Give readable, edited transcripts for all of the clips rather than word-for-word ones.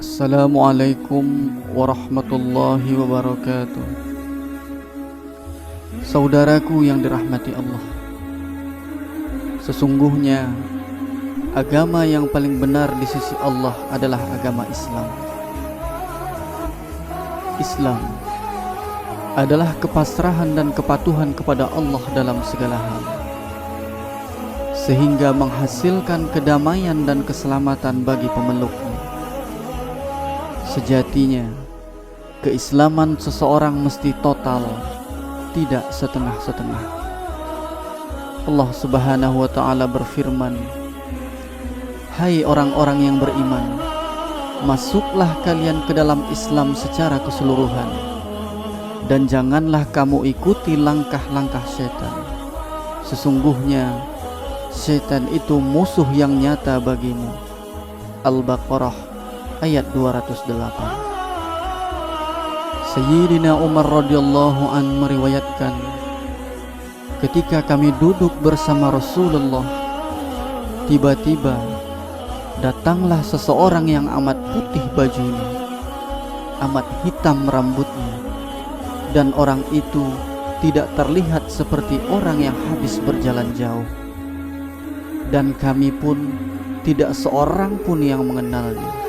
Assalamualaikum warahmatullahi wabarakatuh. Saudaraku yang dirahmati Allah, sesungguhnya agama yang paling benar di sisi Allah adalah agama Islam. Islam adalah kepasrahan dan kepatuhan kepada Allah dalam segala hal, sehingga menghasilkan kedamaian dan keselamatan bagi pemeluknya. Sejatinya, keislaman seseorang mesti total, tidak setengah-setengah. Allah Subhanahu wa ta'ala berfirman, "Hai orang-orang yang beriman, masuklah kalian ke dalam Islam secara keseluruhan, dan janganlah kamu ikuti langkah-langkah setan. Sesungguhnya setan itu musuh yang nyata bagimu." Al-Baqarah ayat 208. Sayyidina Umar radhiyallahu an meriwayatkan, ketika kami duduk bersama Rasulullah, tiba-tiba datanglah seseorang yang amat putih bajunya, amat hitam rambutnya, dan orang itu tidak terlihat seperti orang yang habis berjalan jauh, dan kami pun tidak seorang pun yang mengenalnya.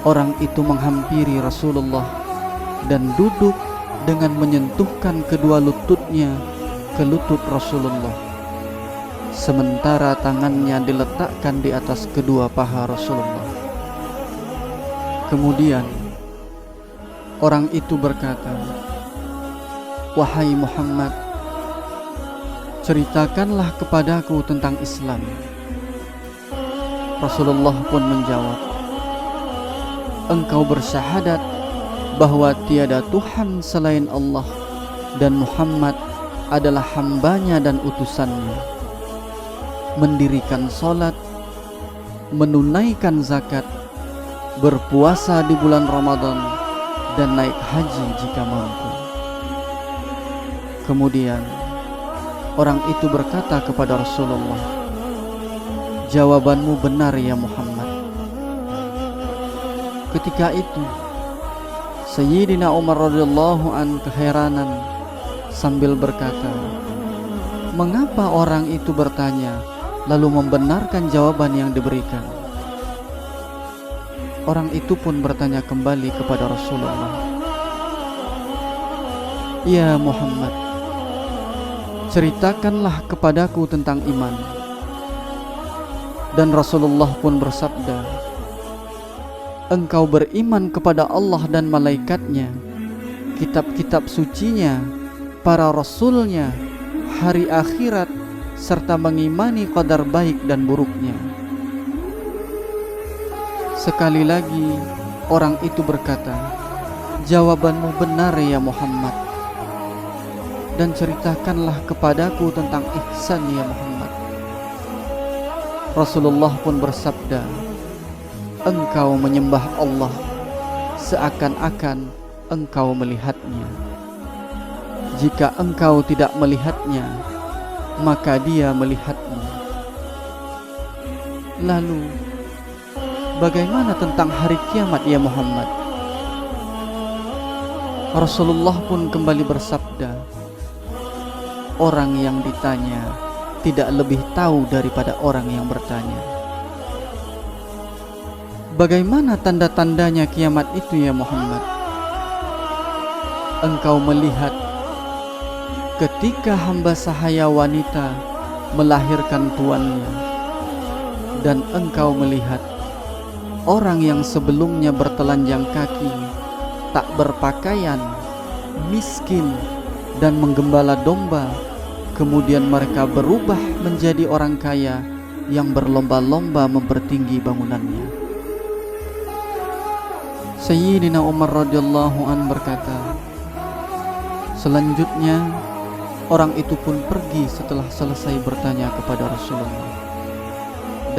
Orang itu menghampiri Rasulullah dan duduk dengan menyentuhkan kedua lututnya ke lutut Rasulullah, sementara tangannya diletakkan di atas kedua paha Rasulullah. Kemudian orang itu berkata, "Wahai Muhammad, ceritakanlah kepadaku tentang Islam." Rasulullah pun menjawab, "Engkau bersyahadat bahwa tiada Tuhan selain Allah dan Muhammad adalah hambanya dan utusannya, mendirikan salat, menunaikan zakat, berpuasa di bulan Ramadan, dan naik haji jika mampu." Kemudian orang itu berkata kepada Rasulullah, "Jawabanmu benar ya Muhammad." Ketika itu Sayyidina Umar radhiyallahu an keheranan sambil berkata, "Mengapa orang itu bertanya lalu membenarkan jawaban yang diberikan?" Orang itu pun bertanya kembali kepada Rasulullah, "Ya Muhammad, ceritakanlah kepadaku tentang iman." Dan Rasulullah pun bersabda, "Engkau beriman kepada Allah dan malaikatnya, kitab-kitab sucinya, para rasulnya, hari akhirat, serta mengimani qadar baik dan buruknya." Sekali lagi orang itu berkata, "Jawabanmu benar ya Muhammad, dan ceritakanlah kepadaku tentang ihsan ya Muhammad." Rasulullah pun bersabda, "Engkau menyembah Allah seakan-akan engkau melihatnya. Jika engkau tidak melihatnya, maka dia melihatmu." Lalu, bagaimana tentang hari kiamat ya Muhammad? Rasulullah pun kembali bersabda, "Orang yang ditanya tidak lebih tahu daripada orang yang bertanya." Bagaimana tanda-tandanya kiamat itu ya Muhammad? Engkau melihat ketika hamba sahaya wanita melahirkan tuannya, dan engkau melihat orang yang sebelumnya bertelanjang kaki, tak berpakaian, miskin, dan menggembala domba, kemudian mereka berubah menjadi orang kaya yang berlomba-lomba mempertinggi bangunannya. Sayyidina Umar radhiyallahu an berkata, selanjutnya orang itu pun pergi setelah selesai bertanya kepada Rasulullah,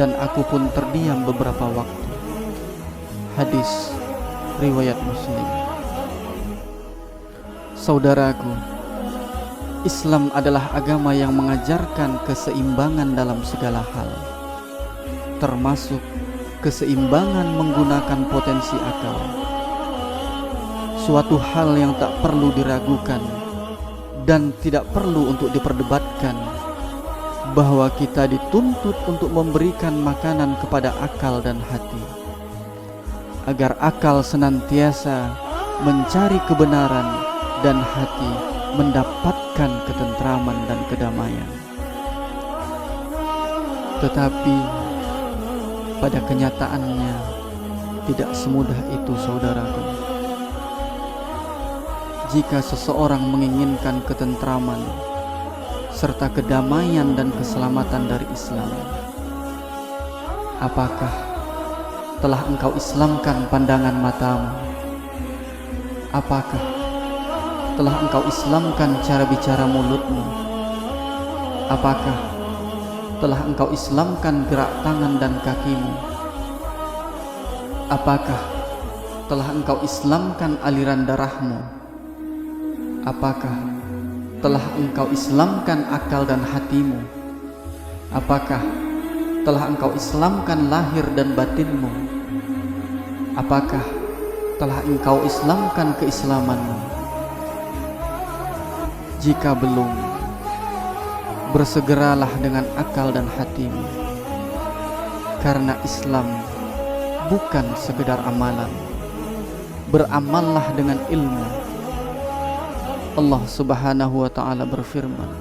dan aku pun terdiam beberapa waktu. Hadis riwayat Muslim. Saudaraku, Islam adalah agama yang mengajarkan keseimbangan dalam segala hal, termasuk keseimbangan menggunakan potensi akal. Suatu hal yang tak perlu diragukan dan tidak perlu untuk diperdebatkan, bahwa kita dituntut untuk memberikan makanan kepada akal dan hati, agar akal senantiasa mencari kebenaran dan hati mendapatkan ketentraman dan kedamaian. Tetapi pada kenyataannya tidak semudah itu, saudaraku. Jika seseorang menginginkan ketentraman serta kedamaian dan keselamatan dari Islam, apakah telah engkau Islamkan pandangan matamu? Apakah telah engkau Islamkan cara bicara mulutmu? Apakah telah engkau Islamkan gerak tangan dan kakimu? Apakah telah engkau Islamkan aliran darahmu? Apakah telah engkau Islamkan akal dan hatimu? Apakah telah engkau Islamkan lahir dan batinmu? Apakah telah engkau Islamkan keislamanmu? Jika belum, bersegeralah dengan akal dan hatimu, karena Islam bukan sekedar amalan. Beramallah dengan ilmu. Allah Subhanahu wa ta'ala berfirman,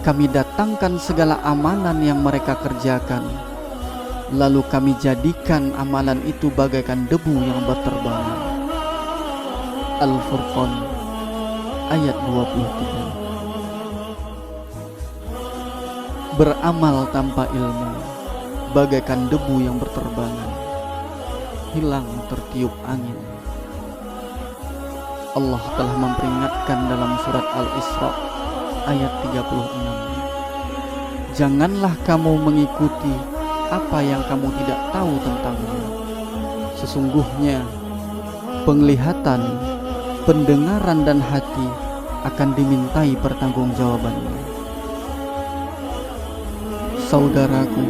kami datangkan segala amalan yang mereka kerjakan, lalu kami jadikan amalan itu bagaikan debu yang berterbangan. Al-Furqan ayat 23. Beramal tanpa ilmu bagaikan debu yang berterbangan, hilang tertiup angin. Allah telah memperingatkan dalam surat Al-Isra ayat 36. Janganlah kamu mengikuti apa yang kamu tidak tahu tentangnya. Sesungguhnya penglihatan, pendengaran dan hati akan dimintai pertanggungjawabannya. Saudaraku,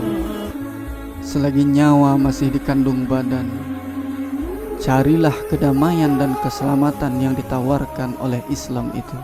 selagi nyawa masih dikandung badan, carilah kedamaian dan keselamatan yang ditawarkan oleh Islam itu.